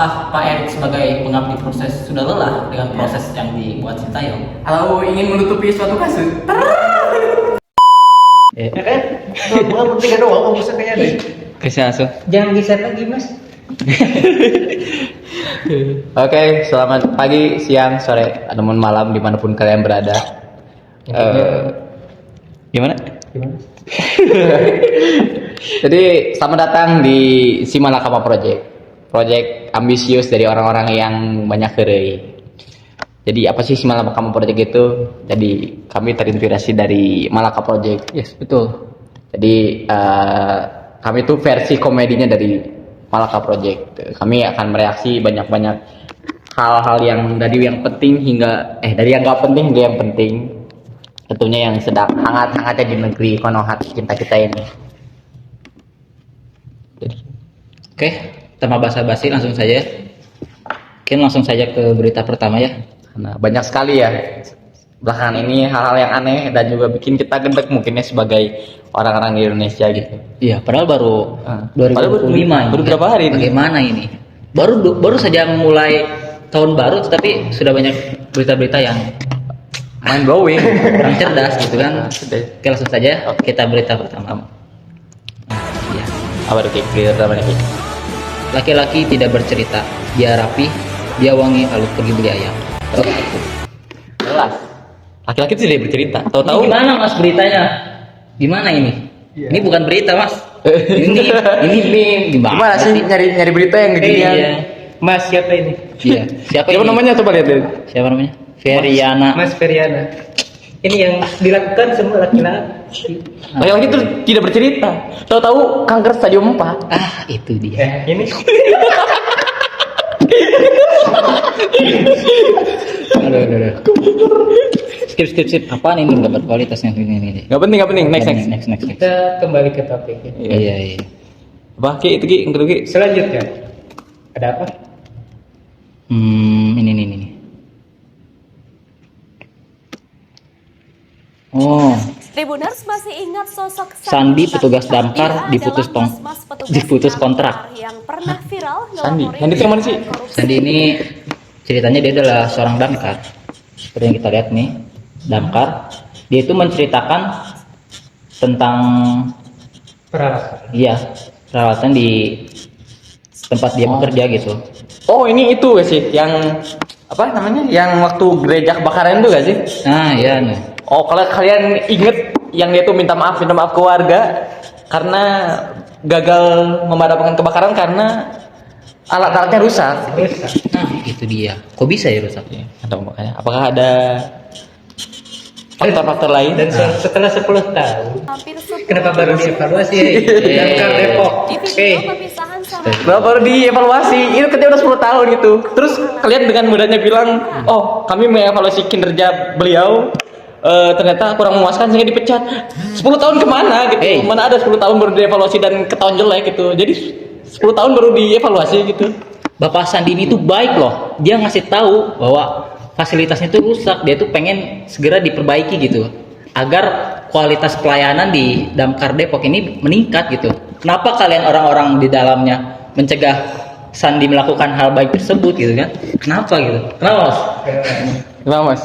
Apakah Pak Erik sebagai pengabdi proses sudah lelah dengan proses yang dibuat Sintayong? Atau ingin menutupi suatu kasus? Kan? Bukan penting doang, kamu bisa kayaknya deh. Kasih langsung. Jangan geser lagi, Mas. Oke, selamat pagi, siang, sore, ataupun malam dimanapun kalian berada. Gimana? Jadi selamat datang di Simalakama Project ambisius dari orang-orang yang banyak gerai. Jadi apa sih Simalakama Project itu? Jadi kami terinspirasi dari Malaka Project. Yes, betul. Jadi kami itu versi komedinya dari Malaka Project. Kami akan mereaksi banyak-banyak hal-hal yang dari yang penting hingga dari yang nggak penting hingga yang penting. Tentunya yang sedang hangat-hangatnya di negeri Konoha cinta kita ini. Oke, tanpa basa-basi langsung saja. Mungkin langsung saja ke berita pertama ya. Karena banyak sekali ya belakangan ini hal-hal yang aneh dan juga bikin kita gendek mungkinnya sebagai orang-orang di Indonesia gitu. Iya, padahal baru 2025 ini. Baru berapa hari ini? Bagaimana ini? Baru saja mulai tahun baru, tetapi sudah banyak berita-berita yang Mind blowing. kurang cerdas gitu kan. Oke, langsung saja kita berita pertama. Iya. Apa tuh berita pertama nih? Laki-laki tidak bercerita, dia rapi, dia wangi, lalu pergi beli ayam. Jelas. Laki-laki itu tidak bercerita. Ini Tahu-tahu gimana Mas beritanya? Gimana ini? Ini bukan berita Mas. ini meme. gimana sih nyari berita yang beginian? Iya. Mas, siapa ini? Iya. Siapa Siapa ini? namanya coba lihat deh. Siapa namanya? Feriana. Mas Feriana. Ini yang dilakukan semua laki-laki. Laki-laki itu tidak bercerita. Tahu-tahu kanker stadium 4. Ah, itu dia. Ini Aduh. Skip. Apaan ini nggak berkualitas yang ini? Nggak penting. Next. kita kembali ke topik ini. Iya. Apa Ki itu Ki? Yang kedua Ki. Selanjutnya ada apa? Ini. Oh, Tribuners masih ingat sosok Sandi petugas Dia damkar diputus adalah mas-mas petugas diputus damkar kontrak. yang pernah viral Sandi. ngelapori Sandi itu yang mana sih? korupsi. Sandi ini ceritanya dia adalah seorang damkar. Seperti yang kita lihat nih, damkar. Dia itu menceritakan tentang peralatan di tempat dia bekerja gitu. Oh ini itu gak sih yang apa namanya? Yang waktu gereja kebakaran itu gak sih? Nah, iya nih. Oh kalau kalian inget yang dia tuh minta maaf ke warga karena gagal memadamkan kebakaran karena alat-alatnya rusak. Nah, itu dia. Kok bisa ya rusak? Atau makanya apakah ada faktor-faktor lain? Dan setelah 10 tahun, Hampir 10 kenapa baru dievaluasi? Damkar Depok. di video pemisahan sama Berapa baru dievaluasi? Itu ketika udah 10 tahun itu. Terus kalian dengan mudahnya bilang, oh kami mengevaluasi kinerja beliau. Ternyata kurang memuaskan sehingga dipecat. 10 tahun kemana gitu? Mana ada 10 tahun baru dievaluasi dan ketahuan jelek gitu. Jadi 10 tahun baru dievaluasi gitu. Bapak Sandi ini tuh baik loh. Dia ngasih tahu bahwa fasilitasnya tuh rusak. Dia tuh pengen segera diperbaiki gitu. Agar kualitas pelayanan di Damkar Depok ini meningkat gitu. Kenapa kalian orang-orang di dalamnya mencegah Sandi melakukan hal baik tersebut gitu kan? Kenapa gitu? Kenapa Mas? Kenapa Mas?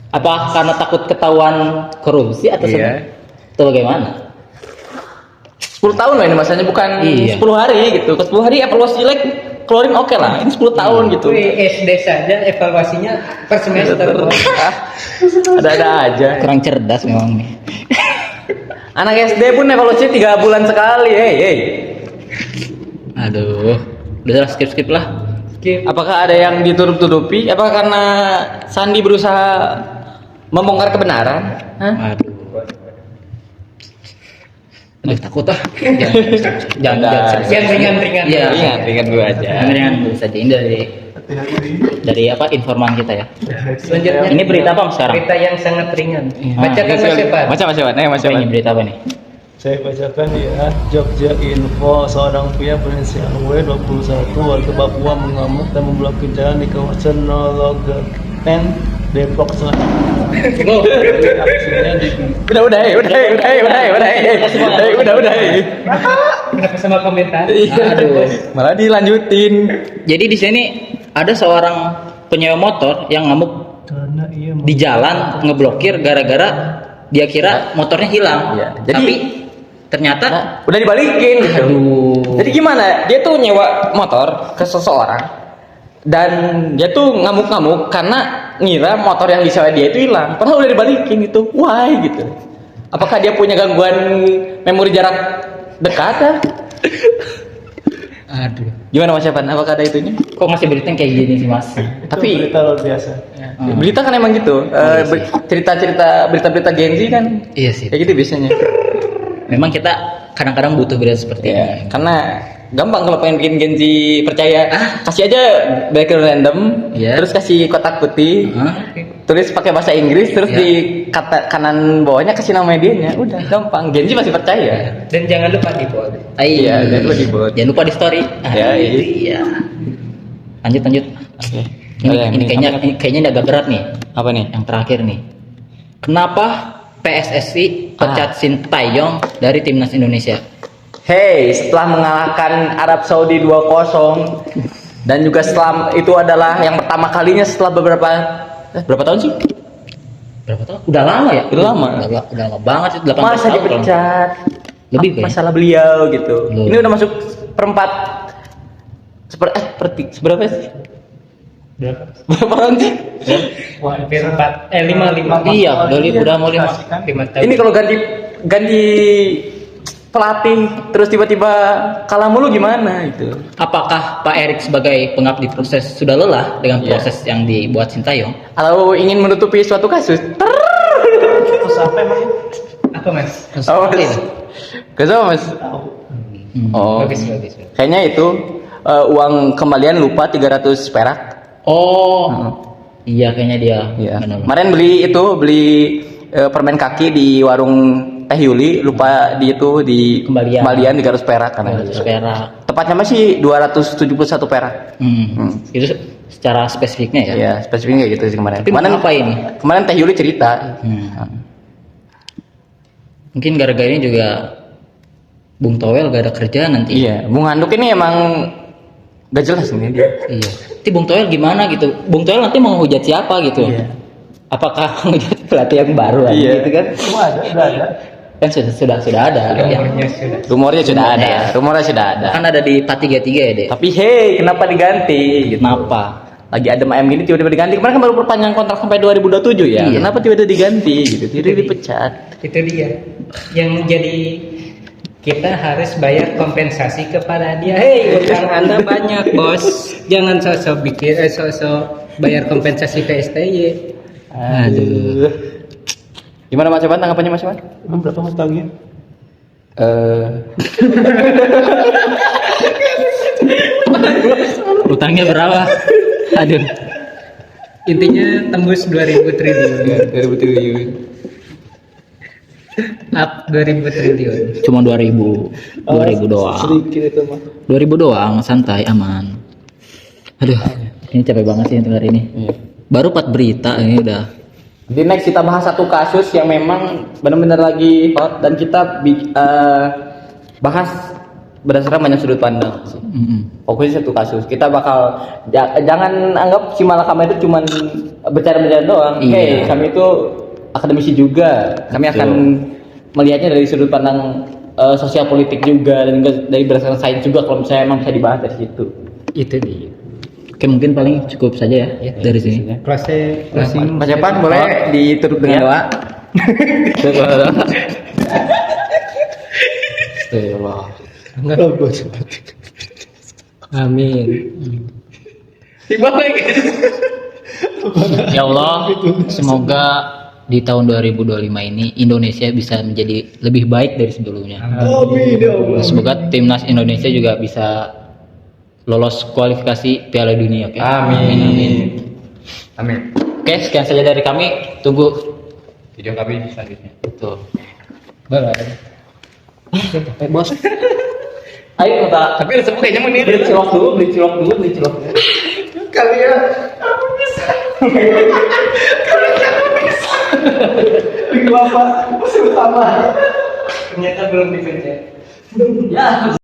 Apa karena takut ketahuan korupsi atau atau bagaimana? 10 tahun loh ini masanya bukan Iya. 10 hari gitu. Ke 10 hari evaluasi jelek keluarin oke lah. Ini 10 tahun gitu. SD saja evaluasinya per semester. Ada-ada aja. Kurang cerdas memang nih. Anak SD pun evaluasi 3 bulan sekali. Hey. Aduh, udah skip lah. Apakah ada yang ditutup-tutupi? Apakah karena Sandi berusaha membongkar kebenaran? Hah? Aduh, takut ah. Jangan. Yang ringan-ringan. Iya, Ringan dulu aja. ringan dulu saja. Ini dari apa informan kita ya. Selanjutnya Ini berita apa Mas, sekarang? berita yang sangat ringan. Iya. Bacakan Mas Evan. Mas Evan. Mas Apa ini Evan. berita apa nih? Saya bacakan ya, Jogja Info, seorang pria berinisial W 21 warga Papua mengamuk dan memblokir jalan di kawasan Nologapen Depok Selatan. Oh, Aksinya di Udah. kenapa sama komentar? Aduh. Malah dilanjutin. Jadi di sini ada seorang penyewa motor yang ngamuk karena ia di jalan ngeblokir gara-gara dia kira motornya hilang. Iya, jadi- Tapi ternyata Udah dibalikin gitu. aduh. Jadi gimana? Dia tuh nyewa motor ke seseorang dan dia tuh ngamuk-ngamuk karena ngira motor yang disewa dia itu hilang. Padahal udah dibalikin gitu. Why gitu? Apakah dia punya gangguan memori jarak dekat? Ya? Aduh. Gimana Mas Evan? Apakah ada itunya? Kok masih berita kayak gini sih, Mas? Tapi berita luar biasa. berita kan emang gitu. Iya sih. Cerita-cerita berita-berita Gen Z kan Iya sih. kayak gitu biasanya. Memang kita kadang-kadang butuh berita seperti Iya, ini. karena gampang kalau pengen bikin Gen Z percaya. Kasih aja background random, Iya. terus kasih kotak putih, Hah? tulis pakai bahasa Inggris, terus Iya. di kata kanan bawahnya kasih nama medianya. Udah gampang. Gen Z pasti percaya. Dan jangan lupa di bold. Iya, jangan lupa di-vote. Jangan lupa di story. Ya, iya. Lanjut. Oke. Ini kayaknya ini agak berat nih. Apa nih? Yang terakhir nih. Kenapa PSSI pecat Sintayong dari timnas Indonesia? Hey, setelah mengalahkan Arab Saudi 2-0 dan juga setelah itu adalah yang pertama kalinya setelah berapa tahun sih? Berapa tahun? Udah lama ya? Udah lama. Udah lama banget sih, 18 Masa tahun. dipecat? Lebih Apa kayaknya. masalah beliau gitu. Loh. Ini udah masuk perempat seberapa sih? Berapa? Berapa tahun sih? Hampir 5. Iya, udah mau 5. 5 tahun. Ini kalau ganti pelatih terus tiba-tiba kalah mulu gimana gitu. Apakah Pak Erik sebagai pengabdi proses sudah lelah dengan Iya. proses yang dibuat Sintayong? Kalau ingin menutupi suatu kasus, Terus apa emang? Apa Mas? oh, mas. Gak sama mas. Oh, Bagus. kayaknya itu uang kembalian lupa 300 perak. Oh, iya kayaknya dia. Iya. Benar. Kemarin beli permen kaki di warung Teh Yuli, lupa di Kembalian. 300 perak karena 200 perak. tepatnya masih 271 perak. Itu secara spesifiknya ya. Ya, spesifiknya kayak gitu sih kemarin. Tapi apa ini? Kemarin Teh Yuli cerita. Mungkin gara-gara ini juga Bung Toel gak ada kerjaan nanti. Iya, Bung Handuk ini emang gak jelas nih dia. Iya. Nanti Bung Toel gimana gitu? Bung Toel nanti mau hujat siapa gitu? Iya. Apakah menghujat pelatih yang baru lagi Iya. gitu kan? Semua ada, udah ada. Kan sudah ada. Yang Rumornya sudah ada. ya. Rumornya sudah ada. Kan ada di 433 ya, Dek. Tapi hey, kenapa diganti? Gitu. Kenapa? Lagi ada ayam gini tiba-tiba diganti. Kemarin kan baru perpanjang kontrak sampai 2027 ya. Iya. Kenapa tiba-tiba diganti gitu? Tiba-tiba dipecat. Itu dia. Yang jadi kita harus bayar kompensasi kepada dia. Hei, utang Anda banyak, Bos. Jangan sosok sosok bayar kompensasi ke STY. Aduh. Gimana Mas Evan tanggapannya Mas Evan? Emang berapa hutangnya? Utangnya berapa? Aduh. Intinya tembus 2000 triliun. 2000 triliun. Up 2000 triliun. Cuma 2000. 2000 doang. Sedikit itu mah. 2000 doang, santai, aman. Aduh, ini capek banget sih untuk hari ini. Iya. Baru 4 berita ini udah. Di next kita bahas satu kasus yang memang benar-benar lagi hot dan kita bahas berdasarkan banyak sudut pandang. Fokusnya satu kasus. Kita bakal jangan anggap si Malakama itu cuman bercanda-bercanda doang. Iya. Hey, kami itu akademisi juga. Kami Betul. akan melihatnya dari sudut pandang sosial politik juga dan juga dari berdasarkan sains juga kalau misalnya emang bisa dibahas dari situ. Itu dia. Oke, mungkin paling cukup saja ya dari sini. Closing. Mas Evan boleh ditutup dengan Ya. doa. Amin. Ya Allah, semoga di tahun 2025 ini Indonesia bisa menjadi lebih baik dari sebelumnya. Amin ya Allah. Semoga timnas Indonesia juga bisa lolos kualifikasi Piala Dunia. Oke? Amin. Amin. Oke, sekian saja dari kami. Tunggu Video kami selanjutnya. betul. Bye. Bos. Ayo kita Tapi semua kayaknya beli cilok dulu. Kalian. Aku bisa. Bapak, musuh utama. Ternyata belum dipencet. Ya.